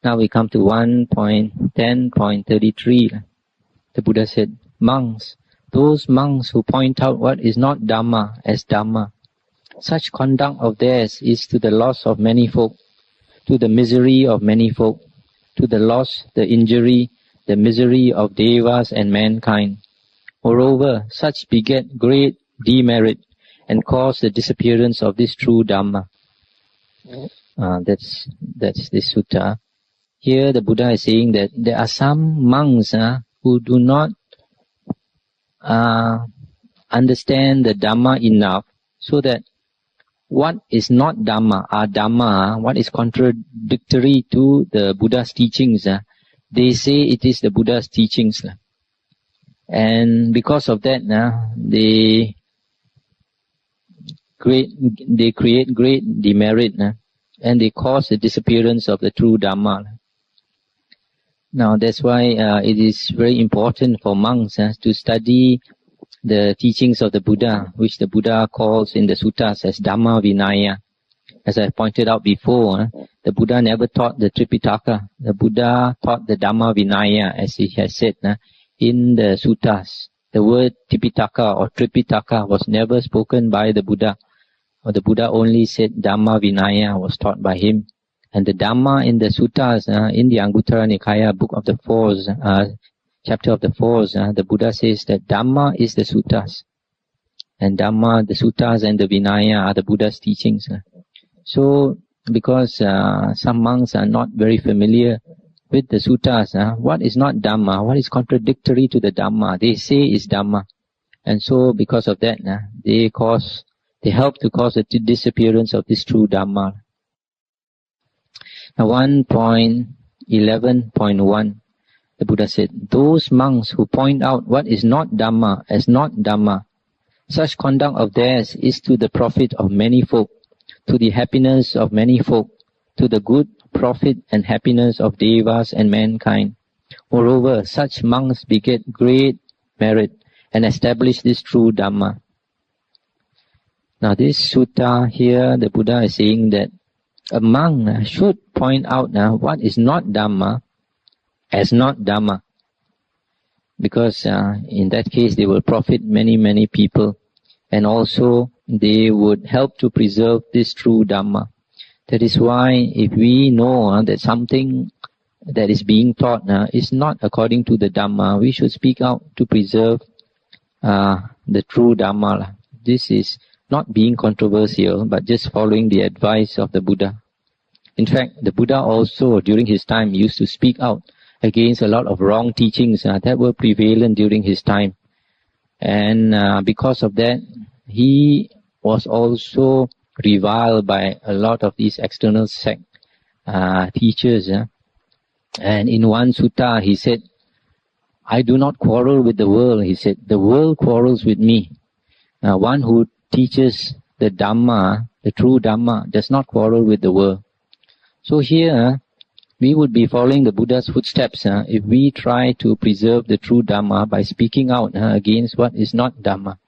Now we come to 1.10.33. The Buddha said, monks, those monks who point out what is not Dhamma as Dhamma, such conduct of theirs is to the loss of many folk, to the misery of many folk, to the loss, the injury, the misery of devas and mankind. Moreover, such beget great demerit and cause the disappearance of this true Dhamma. That's this sutta. Here the Buddha is saying that there are some monks who do not understand the Dhamma enough, so that what is not Dhamma, what is contradictory to the Buddha's teachings, they say it is the Buddha's teachings. And because of that, they create great demerit, and they cause the disappearance of the true Dhamma. Now that's why it is very important for monks to study the teachings of the Buddha, which the Buddha calls in the suttas as Dhamma Vinaya. As I pointed out before, the Buddha never taught the Tripitaka. The Buddha taught the Dhamma Vinaya, as he has said in the suttas. The word Tipitaka or Tripitaka was never spoken by the Buddha. Or the Buddha only said Dhamma Vinaya was taught by him. And the Dhamma in the suttas, in the Anguttara Nikaya, book of the Fours, chapter of the Fours, the Buddha says that Dhamma is the suttas. And Dhamma, the suttas and the Vinaya are the Buddha's teachings. So, because some monks are not very familiar with the suttas, what is not Dhamma, what is contradictory to the Dhamma, they say is Dhamma. And so, because of that, they help to cause the disappearance of this true Dhamma. Now 1.11.1, the Buddha said, those monks who point out what is not Dhamma as not Dhamma, such conduct of theirs is to the profit of many folk, to the happiness of many folk, to the good profit and happiness of devas and mankind. Moreover, such monks beget great merit and establish this true Dhamma. Now this sutta here, the Buddha is saying that a monk should point out what is not Dhamma as not Dhamma. Because in that case they will profit many people. And also they would help to preserve this true Dhamma. That is why if we know that something that is being taught is not according to the Dhamma, we should speak out to preserve the true Dhamma. This is not being controversial, but just following the advice of the Buddha. In fact, the Buddha also, during his time, used to speak out against a lot of wrong teachings that were prevalent during his time. And because of that, he was also reviled by a lot of these external sect teachers. And in one sutta, he said, I do not quarrel with the world. He said, the world quarrels with me. One who teaches the Dhamma, the true Dhamma, does not quarrel with the world. So here, we would be following the Buddha's footsteps if we try to preserve the true Dhamma by speaking out against what is not Dhamma.